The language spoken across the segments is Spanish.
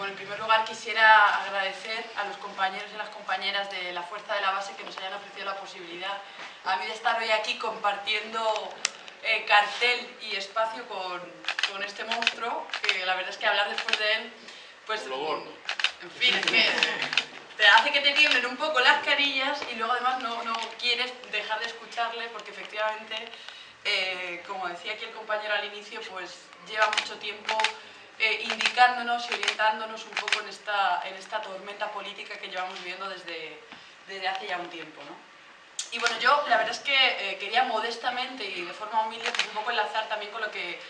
Bueno, en primer lugar quisiera agradecer a los compañeros y las compañeras de la Fuerza de la Base que nos hayan ofrecido la posibilidad a mí de estar hoy aquí compartiendo cartel y espacio con este monstruo, que la verdad es que hablar después de él, pues, en fin, es que te hace que te tiemblen un poco las carillas y luego además no quieres dejar de escucharle porque efectivamente, como decía aquí el compañero al inicio, pues lleva mucho tiempo indicándonos y orientándonos un poco en esta tormenta política que llevamos viviendo desde hace ya un tiempo, ¿no? Y bueno, yo la verdad es que quería modestamente y de forma humilde pues un poco enlazar también con lo que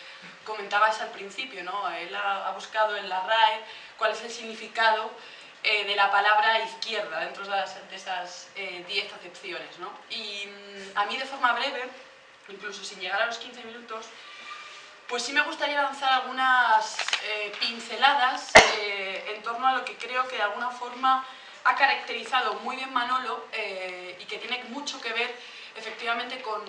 comentabais al principio, ¿no? Él ha buscado en la RAE cuál es el significado de la palabra izquierda dentro de esas 10 acepciones, ¿no? Y a mí de forma breve, incluso sin llegar a los 15 minutos, pues sí me gustaría lanzar algunas pinceladas en torno a lo que creo que de alguna forma ha caracterizado muy bien Manolo y que tiene mucho que ver efectivamente con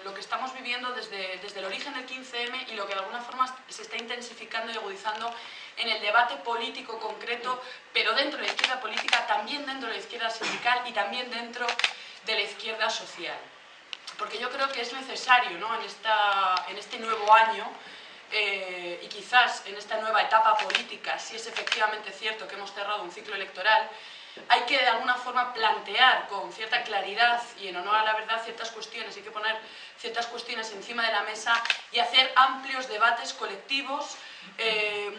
lo que estamos viviendo desde el origen del 15M y lo que de alguna forma se está intensificando y agudizando en el debate político concreto, pero dentro de la izquierda política, también dentro de la izquierda sindical y también dentro de la izquierda social. Porque yo creo que es necesario, ¿no? en este nuevo año y quizás en esta nueva etapa política, si es efectivamente cierto que hemos cerrado un ciclo electoral, hay que de alguna forma plantear con cierta claridad y en honor a la verdad ciertas cuestiones, hay que poner ciertas cuestiones encima de la mesa y hacer amplios debates colectivos,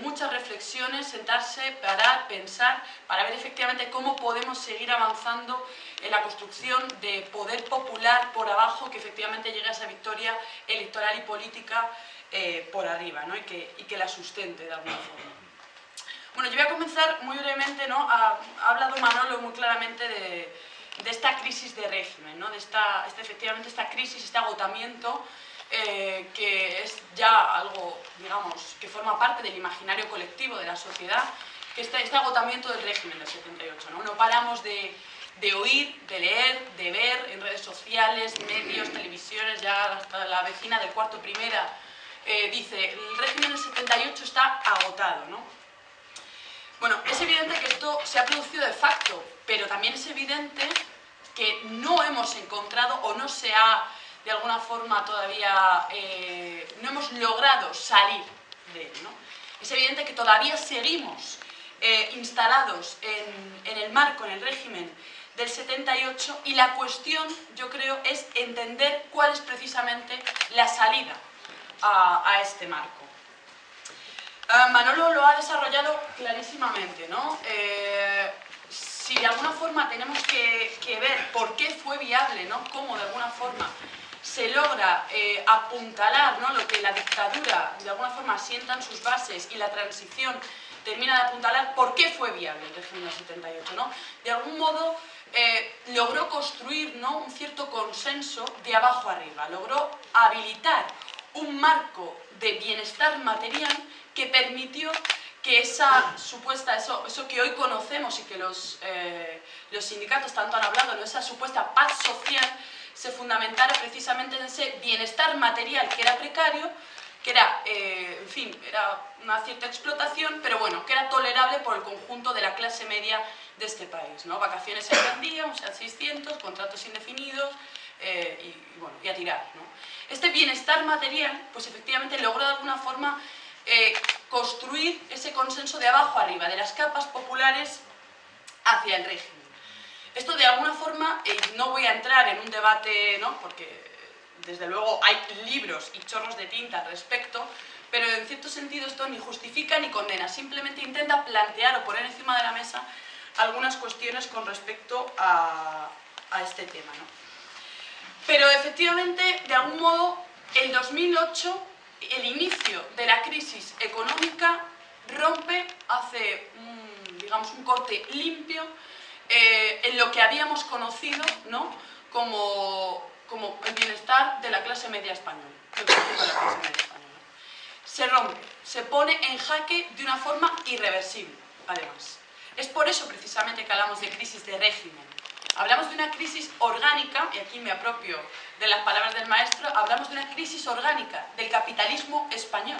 muchas reflexiones, sentarse, parar, pensar, para ver efectivamente cómo podemos seguir avanzando en la construcción de poder popular por abajo que efectivamente llegue a esa victoria electoral y política por arriba, ¿no? y que la sustente de alguna forma. Bueno, yo voy a comenzar muy brevemente, ¿no? Ha hablado Manolo muy claramente de esta crisis de régimen, ¿no? Efectivamente esta crisis, este agotamiento que es ya algo, digamos, que forma parte del imaginario colectivo de la sociedad, que este agotamiento del régimen del 78, ¿no? No paramos de oír, de leer, de ver en redes sociales, medios, televisiones, ya hasta la vecina del cuarto primera dice, el régimen del 78 está agotado, ¿no? Bueno, es evidente que esto se ha producido de facto, pero también es evidente que no hemos encontrado o no se ha, de alguna forma todavía, no hemos logrado salir de él, ¿no? Es evidente que todavía seguimos instalados en el marco, en el régimen del 78 y la cuestión, yo creo, es entender cuál es precisamente la salida a este marco. Manolo lo ha desarrollado clarísimamente, ¿no? Si de alguna forma tenemos que ver por qué fue viable, ¿no? Cómo de alguna forma se logra apuntalar, ¿no? Lo que la dictadura de alguna forma asienta en sus bases y la transición termina de apuntalar, ¿por qué fue viable el régimen del 78, ¿no? De algún modo logró construir, ¿no? Un cierto consenso de abajo arriba, logró habilitar un marco de bienestar material que permitió que esa supuesta, eso que hoy conocemos y que los sindicatos tanto han hablado, ¿no? Esa supuesta paz social, se fundamentara precisamente en ese bienestar material que era precario, que era, en fin, era una cierta explotación, pero bueno, que era tolerable por el conjunto de la clase media de este país, ¿no? Vacaciones en gran día, un SEAT 600, contratos indefinidos, y bueno, y a tirar, ¿no? Este bienestar material, pues efectivamente logró de alguna forma construir ese consenso de abajo arriba, de las capas populares hacia el régimen. Esto de alguna forma, no voy a entrar en un debate, ¿no? Porque desde luego hay libros y chorros de tinta al respecto, pero en cierto sentido esto ni justifica ni condena, simplemente intenta plantear o poner encima de la mesa algunas cuestiones con respecto a este tema, ¿no? Pero efectivamente, de algún modo, el 2008, el inicio de la crisis económica, rompe, hace digamos, un corte limpio en lo que habíamos conocido, ¿no? como el bienestar de la clase media española. Se rompe, se pone en jaque de una forma irreversible, además. Es por eso precisamente que hablamos de crisis de régimen. Hablamos de una crisis orgánica, y aquí me apropio de las palabras del maestro, hablamos de una crisis orgánica del capitalismo español.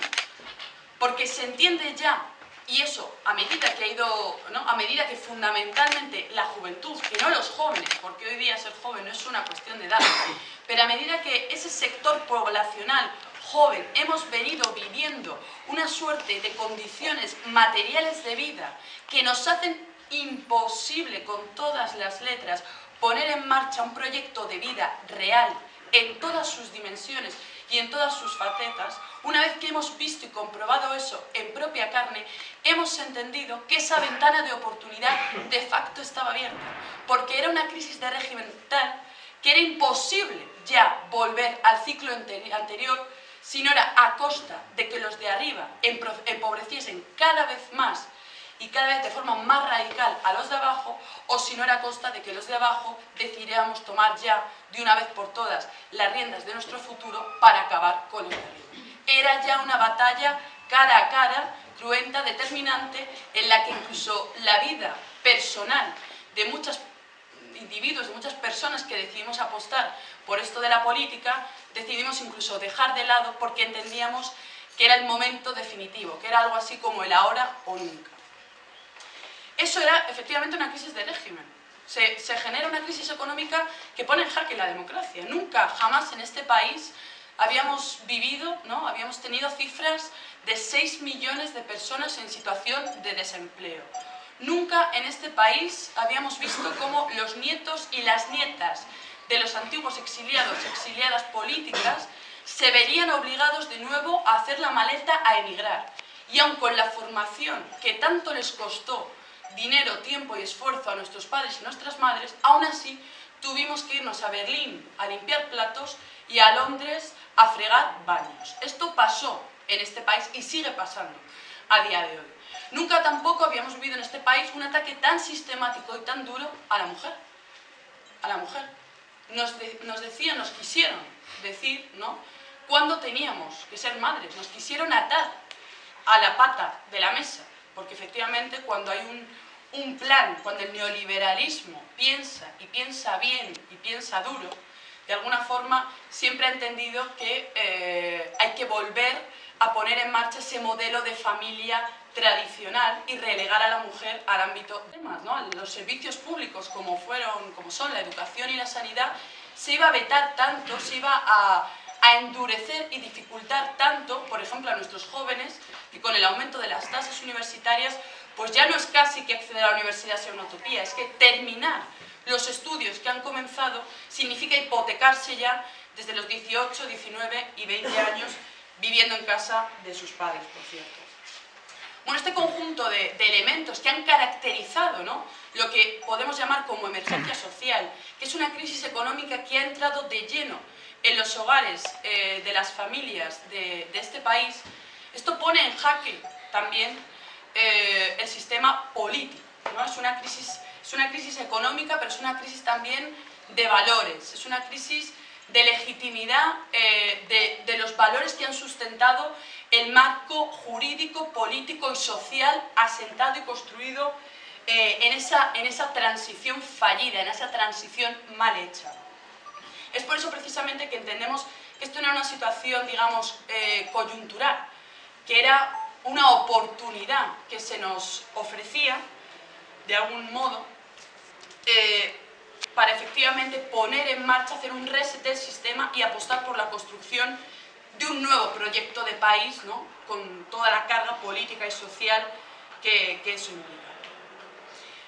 Porque se entiende ya Y eso, a medida que ha ido, ¿no? A medida que fundamentalmente la juventud, que no los jóvenes, porque hoy día ser joven no es una cuestión de edad, pero a medida que ese sector poblacional joven hemos venido viviendo una suerte de condiciones materiales de vida que nos hacen imposible con todas las letras poner en marcha un proyecto de vida real en todas sus dimensiones y en todas sus facetas, una vez que hemos visto y comprobado eso en propia carne, hemos entendido que esa ventana de oportunidad de facto estaba abierta, porque era una crisis de régimen tal que era imposible ya volver al ciclo anterior si no era a costa de que los de arriba empobreciesen cada vez más y cada vez de forma más radical a los de abajo, o si no era a costa de que los de abajo decidiéramos tomar ya de una vez por todas las riendas de nuestro futuro para acabar con los de arriba. Era ya una batalla cara a cara, cruenta, determinante, en la que incluso la vida personal de muchos individuos, de muchas personas que decidimos apostar por esto de la política, decidimos incluso dejar de lado porque entendíamos que era el momento definitivo, que era algo así como el ahora o nunca. Eso era efectivamente una crisis de régimen. Se genera una crisis económica que pone en jaque la democracia. Nunca, jamás en este país habíamos vivido, ¿no? Habíamos tenido cifras de 6 millones de personas en situación de desempleo. Nunca en este país habíamos visto cómo los nietos y las nietas de los antiguos exiliados y exiliadas políticas se verían obligados de nuevo a hacer la maleta a emigrar. Y aun con la formación que tanto les costó dinero, tiempo y esfuerzo a nuestros padres y nuestras madres, aún así tuvimos que irnos a Berlín a limpiar platos y a Londres a fregar baños. Esto pasó en este país y sigue pasando a día de hoy. Nunca tampoco habíamos vivido en este país un ataque tan sistemático y tan duro a la mujer. A la mujer. Nos quisieron decir, ¿no?, cuándo teníamos que ser madres. Nos quisieron atar a la pata de la mesa. Porque efectivamente cuando hay un plan, cuando el neoliberalismo piensa y piensa bien y piensa duro, de alguna forma siempre ha entendido que hay que volver a poner en marcha ese modelo de familia tradicional y relegar a la mujer al ámbito de temas, ¿no? Los servicios públicos como son la educación y la sanidad, se iba a vetar tanto, se iba a endurecer y dificultar tanto, por ejemplo, a nuestros jóvenes, que con el aumento de las tasas universitarias, pues ya no es casi que acceder a la universidad sea una utopía, es que terminar los estudios que han comenzado significa hipotecarse ya desde los 18, 19 y 20 años viviendo en casa de sus padres, por cierto. Bueno, este conjunto de elementos que han caracterizado, ¿no?, lo que podemos llamar como emergencia social, que es una crisis económica que ha entrado de lleno en los hogares de las familias de este país, esto pone en jaque también el sistema político, ¿no? Es una crisis económica, pero es una crisis también de valores, es una crisis de legitimidad de los valores que han sustentado el marco jurídico, político y social asentado y construido en esa transición fallida, en esa transición mal hecha. Es por eso precisamente que entendemos que esto no era una situación, digamos, coyuntural, que era una oportunidad que se nos ofrecía, de algún modo, para efectivamente poner en marcha, hacer un reset del sistema y apostar por la construcción de un nuevo proyecto de país, ¿no?, con toda la carga política y social que eso implica.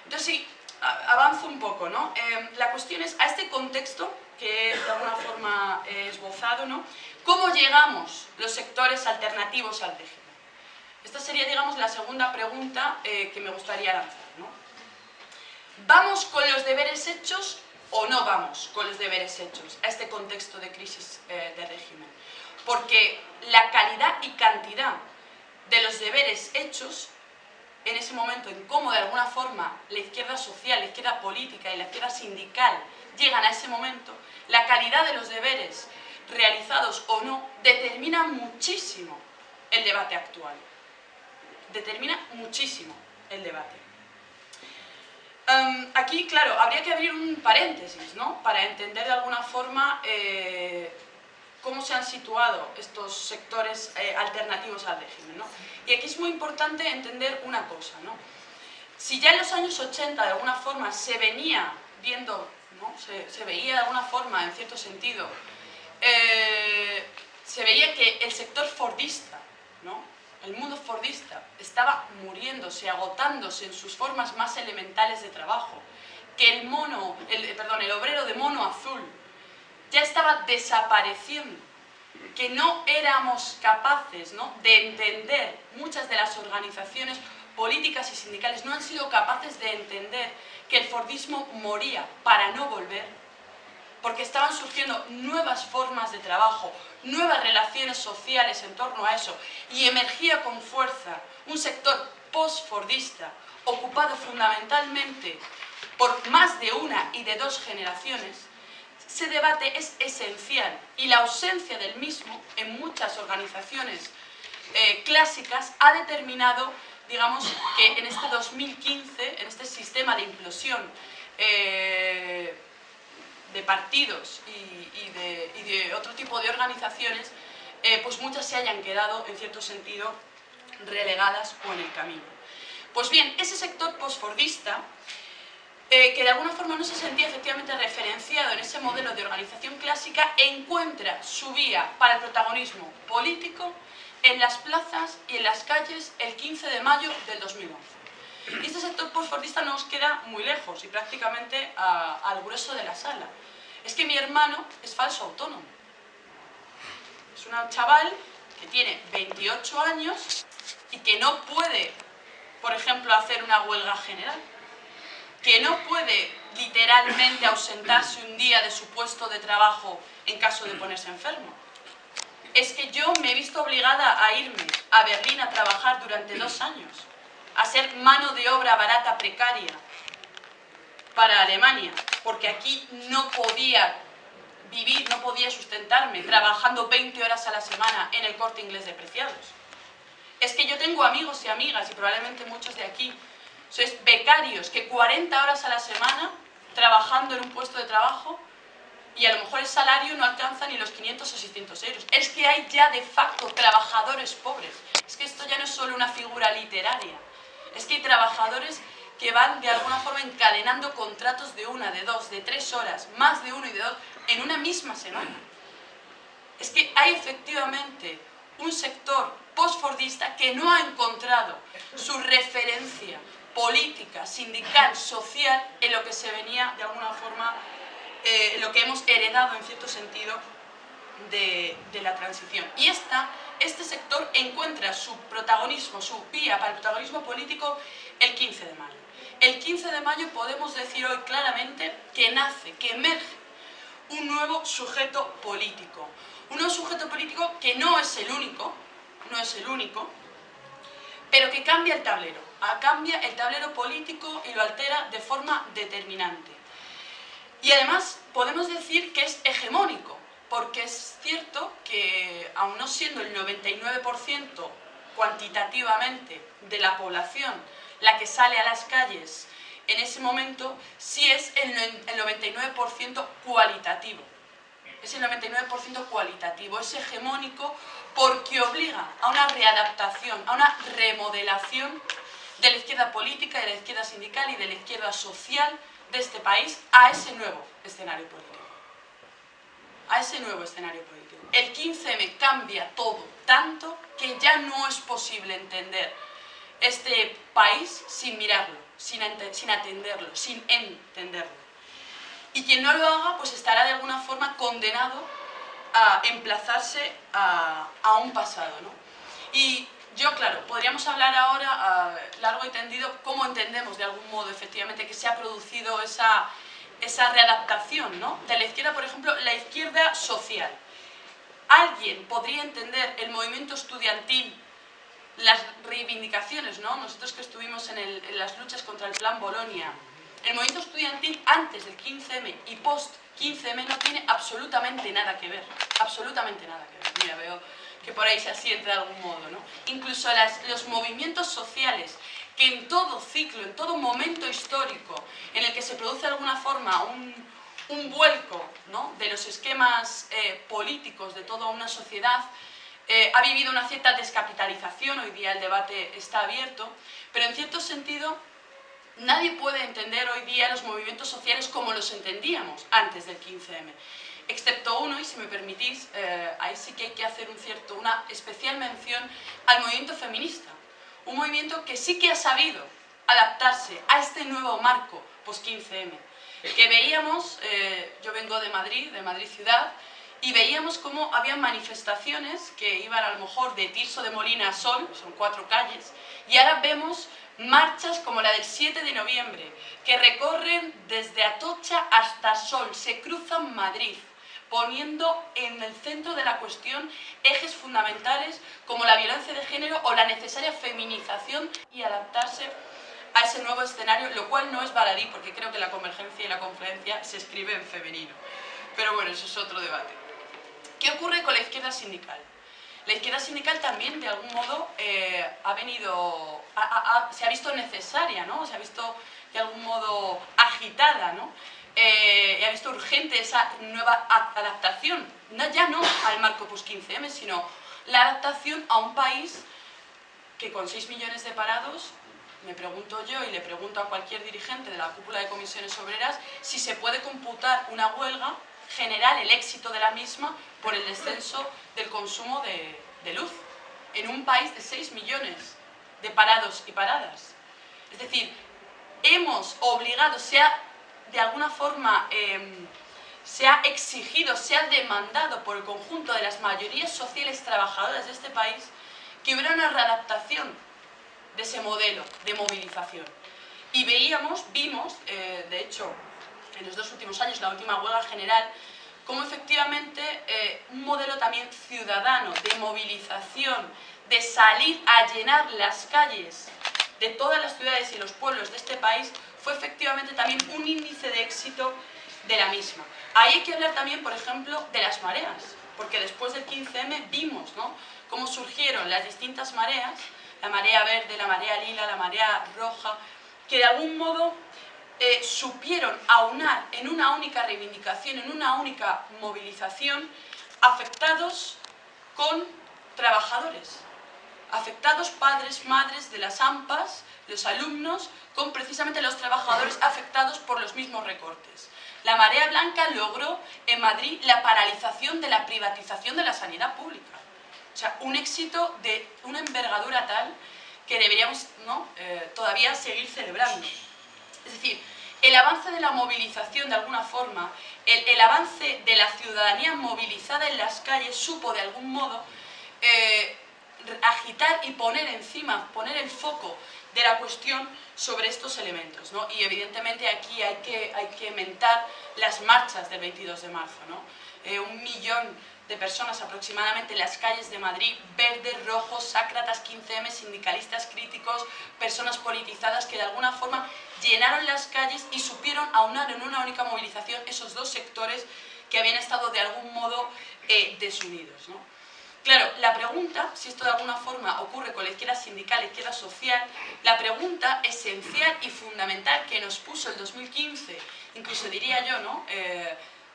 Entonces, sí, avanzo un poco, ¿no? La cuestión es, a este contexto que de alguna forma he esbozado, ¿no?, ¿cómo llegamos los sectores alternativos al régimen? Esta sería, digamos, la segunda pregunta que me gustaría lanzar, ¿no? ¿Vamos con los deberes hechos o no vamos con los deberes hechos a este contexto de crisis de régimen? Porque la calidad y cantidad de los deberes hechos en ese momento, en cómo de alguna forma la izquierda social, la izquierda política y la izquierda sindical llegan a ese momento, la calidad de los deberes realizados o no determina muchísimo el debate actual. Determina muchísimo el debate. Aquí, claro, habría que abrir un paréntesis, ¿no?, para entender de alguna forma cómo se han situado estos sectores alternativos al régimen, ¿no? Y aquí es muy importante entender una cosa, ¿no? Si ya en los años 80 de alguna forma se venía viendo, ¿no? se veía de alguna forma, en cierto sentido, se veía que el sector fordista, ¿no? El mundo fordista estaba muriéndose, agotándose en sus formas más elementales de trabajo, que el obrero de mono azul ya estaba desapareciendo, que no éramos capaces, ¿no?, de entender, muchas de las organizaciones políticas y sindicales no han sido capaces de entender que el fordismo moría para no volver, porque estaban surgiendo nuevas formas de trabajo, nuevas relaciones sociales en torno a eso, y emergía con fuerza un sector post-fordista, ocupado fundamentalmente por más de una y de dos generaciones. Ese debate es esencial y la ausencia del mismo en muchas organizaciones clásicas ha determinado, digamos, que en este 2015, en este sistema de implosión de partidos y de otro tipo de organizaciones, pues muchas se hayan quedado, en cierto sentido, relegadas o en el camino. Pues bien, ese sector postfordista, que de alguna forma no se sentía efectivamente referenciado en ese modelo de organización clásica, encuentra su vía para el protagonismo político en las plazas y en las calles el 15 de mayo del 2011. Y este sector postfordista no nos queda muy lejos y prácticamente al grueso de la sala. Es que mi hermano es falso autónomo. Es un chaval que tiene 28 años y que no puede, por ejemplo, hacer una huelga general, que no puede literalmente ausentarse un día de su puesto de trabajo en caso de ponerse enfermo. Es que yo me he visto obligada a irme a Berlín a trabajar durante 2 años, a ser mano de obra barata precaria para Alemania, porque aquí no podía vivir, no podía sustentarme trabajando 20 horas a la semana en el Corte Inglés de Preciados. Es que yo tengo amigos y amigas, y probablemente muchos de aquí, sois becarios que 40 horas a la semana trabajando en un puesto de trabajo y a lo mejor el salario no alcanza ni los 500 o 600 euros. Es que hay ya de facto trabajadores pobres. Es que esto ya no es solo una figura literaria. Es que hay trabajadores que van de alguna forma encadenando contratos de 1, de 2, de 3 horas, más de 1 y de 2, en una misma semana. Es que hay efectivamente un sector postfordista que no ha encontrado su referencia política, sindical, social, en lo que se venía de alguna forma, lo que hemos heredado en cierto sentido de la transición. Y este sector encuentra su protagonismo, su vía para el protagonismo político el 15 de mayo. El 15 de mayo podemos decir hoy claramente que nace, que emerge un nuevo sujeto político. Un nuevo sujeto político que no es el único, pero que cambia el tablero político y lo altera de forma determinante. Y además podemos decir que es hegemónico, porque es cierto que, aun no siendo el 99% cuantitativamente de la población la que sale a las calles en ese momento, sí es el 99% cualitativo. Es el 99% cualitativo, es hegemónico porque obliga a una readaptación, a una remodelación de la izquierda política, de la izquierda sindical y de la izquierda social de este país a ese nuevo escenario político. A ese nuevo escenario político. El 15M cambia todo tanto que ya no es posible entender este país sin mirarlo, sin atenderlo, sin entenderlo. Y quien no lo haga, pues estará de alguna forma condenado a emplazarse a un pasado, ¿no? Y yo, claro, podríamos hablar ahora largo y tendido cómo entendemos de algún modo efectivamente que se ha producido esa readaptación, ¿no?, de la izquierda, por ejemplo, la izquierda social. ¿Alguien podría entender el movimiento estudiantil, las reivindicaciones, ¿no? Nosotros que estuvimos en las luchas contra el Plan Bolonia, el movimiento estudiantil antes del 15M y post 15M no tiene absolutamente nada que ver, absolutamente nada que ver. Mira, veo que por ahí se asiente de algún modo, ¿no? Incluso los movimientos sociales que en todo ciclo, en todo momento histórico en el que se produce de alguna forma un vuelco, ¿no?, de los esquemas políticos de toda una sociedad. Ha vivido una cierta descapitalización, hoy día el debate está abierto, pero en cierto sentido nadie puede entender hoy día los movimientos sociales como los entendíamos antes del 15M, excepto uno, y si me permitís, ahí sí que hay que hacer una especial mención al movimiento feminista, un movimiento que sí que ha sabido adaptarse a este nuevo marco post-15M, que veíamos, yo vengo de Madrid ciudad, y veíamos cómo había manifestaciones que iban a lo mejor de Tirso de Molina a Sol, son 4 calles, y ahora vemos marchas como la del 7 de noviembre, que recorren desde Atocha hasta Sol, se cruzan Madrid, poniendo en el centro de la cuestión ejes fundamentales como la violencia de género o la necesaria feminización y adaptarse a ese nuevo escenario, lo cual no es baladí, porque creo que la convergencia y la confluencia se escribe en femenino. Pero bueno, eso es otro debate. ¿Qué ocurre con la izquierda sindical? La izquierda sindical también, de algún modo, se ha visto necesaria, ¿no? Se ha visto, de algún modo, agitada, ¿no? Y ha visto urgente esa nueva adaptación, ya no al marco post-15M, sino la adaptación a un país que con 6 millones de parados, me pregunto yo y le pregunto a cualquier dirigente de la cúpula de comisiones obreras si se puede computar una huelga general, el éxito de la misma, por el descenso del consumo de luz en un país de 6 millones de parados y paradas. Es decir, hemos obligado, de alguna forma se ha exigido, se ha demandado por el conjunto de las mayorías sociales trabajadoras de este país que hubiera una readaptación de ese modelo de movilización. Y vimos, de hecho, en los 2 últimos años, la última huelga general, como efectivamente un modelo también ciudadano de movilización, de salir a llenar las calles de todas las ciudades y los pueblos de este país, fue efectivamente también un índice de éxito de la misma. Ahí hay que hablar también, por ejemplo, de las mareas, porque después del 15M vimos, ¿no?, cómo surgieron las distintas mareas, la marea verde, la marea lila, la marea roja, que de algún modo supieron aunar en una única reivindicación, en una única movilización, afectados con trabajadores, afectados padres, madres de las AMPAs, los alumnos, con precisamente los trabajadores afectados por los mismos recortes. La marea blanca logró en Madrid la paralización de la privatización de la sanidad pública. O sea, un éxito de una envergadura tal que deberíamos, ¿no?, todavía seguir celebrando. Es decir, el avance de la movilización de alguna forma, el avance de la ciudadanía movilizada en las calles supo de algún modo agitar y poner el foco de la cuestión sobre estos elementos, ¿no? Y evidentemente aquí hay que mentar las marchas del 22 de marzo, ¿no? 1 millón de personas aproximadamente en las calles de Madrid, verdes, rojos, sácratas, 15M, sindicalistas críticos, personas politizadas que de alguna forma llenaron las calles y supieron aunar en una única movilización esos 2 sectores que habían estado de algún modo desunidos, ¿no? Claro, la pregunta, si esto de alguna forma ocurre con la izquierda sindical, la izquierda social, la pregunta esencial y fundamental que nos puso el 2015, incluso diría yo, ¿no?,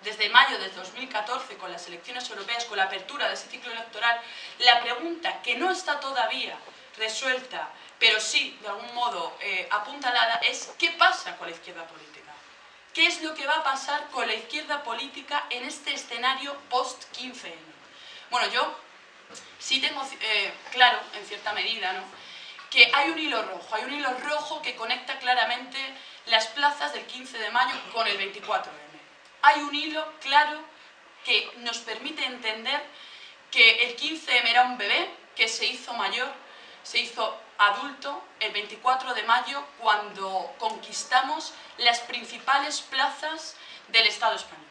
desde mayo del 2014, con las elecciones europeas, con la apertura de ese ciclo electoral, la pregunta que no está todavía resuelta, pero sí, de algún modo, apuntalada, es ¿qué pasa con la izquierda política? ¿Qué es lo que va a pasar con la izquierda política en este escenario post-15M? Bueno, yo sí tengo claro, en cierta medida, ¿no?, que hay un hilo rojo que conecta claramente las plazas del 15 de mayo con el 24M. Hay un hilo claro que nos permite entender que el 15M era un bebé que se hizo mayor, se hizo adulto el 24 de mayo cuando conquistamos las principales plazas del Estado español.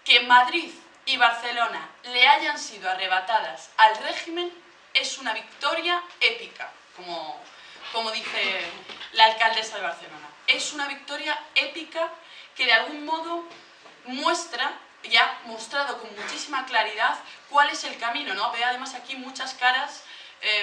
Que Madrid y Barcelona le hayan sido arrebatadas al régimen es una victoria épica, como dice la alcaldesa de Barcelona. Es una victoria épica que de algún modo muestra, ya ha mostrado con muchísima claridad cuál es el camino, ¿no? Veo además aquí muchas caras,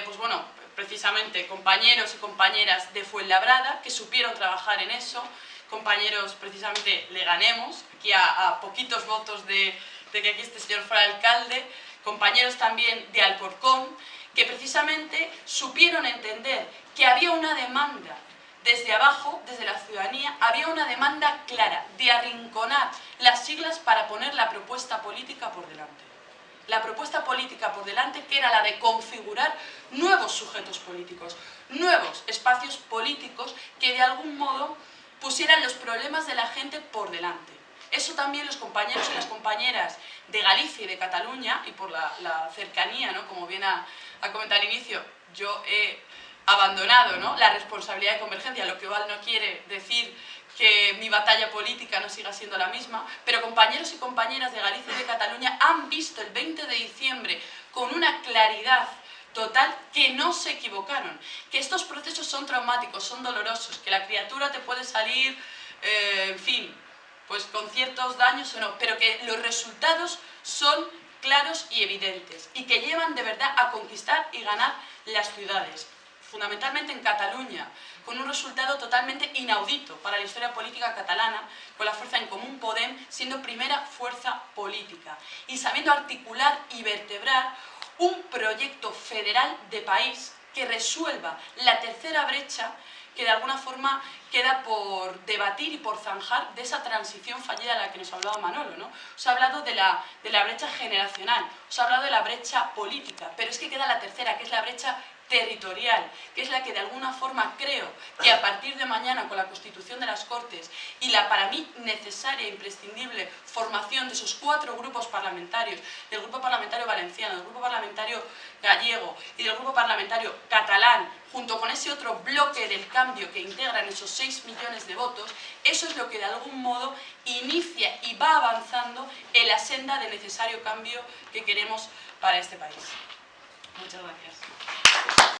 pues bueno, precisamente compañeros y compañeras de Fuenlabrada que supieron trabajar en eso, compañeros precisamente le ganemos, aquí a poquitos votos de que aquí este señor fuera alcalde, compañeros también de Alcorcón, que precisamente supieron entender que había una demanda desde abajo, desde la ciudadanía, había una demanda clara de arrinconar las siglas para poner la propuesta política por delante. La propuesta política por delante, que era la de configurar nuevos sujetos políticos, nuevos espacios políticos que de algún modo pusieran los problemas de la gente por delante. Eso también los compañeros y las compañeras de Galicia y de Cataluña, y por la cercanía, ¿no? Como bien ha comentado al inicio, yo he abandonado, ¿no?, la responsabilidad de Convergencia, lo que igual no quiere decir que mi batalla política no siga siendo la misma, pero compañeros y compañeras de Galicia y de Cataluña han visto el 20 de diciembre con una claridad total que no se equivocaron, que estos procesos son traumáticos, son dolorosos, que la criatura te puede salir, en fin, pues con ciertos daños o no, pero que los resultados son claros y evidentes y que llevan de verdad a conquistar y ganar las ciudades, fundamentalmente en Cataluña, con un resultado totalmente inaudito para la historia política catalana, con la fuerza en común Podem siendo primera fuerza política y sabiendo articular y vertebrar un proyecto federal de país que resuelva la tercera brecha que de alguna forma queda por debatir y por zanjar de esa transición fallida de la que nos hablaba Manolo, ¿no? Os ha hablado de la brecha generacional, os ha hablado de la brecha política, pero es que queda la tercera, que es la brecha territorial, que es la que de alguna forma creo que a partir de mañana con la constitución de las Cortes y la para mí necesaria e imprescindible formación de esos 4 grupos parlamentarios, del grupo parlamentario valenciano, del grupo parlamentario gallego y del grupo parlamentario catalán, junto con ese otro bloque del cambio que integran esos 6 millones de votos, eso es lo que de algún modo inicia y va avanzando en la senda de necesario cambio que queremos para este país. Muchas gracias.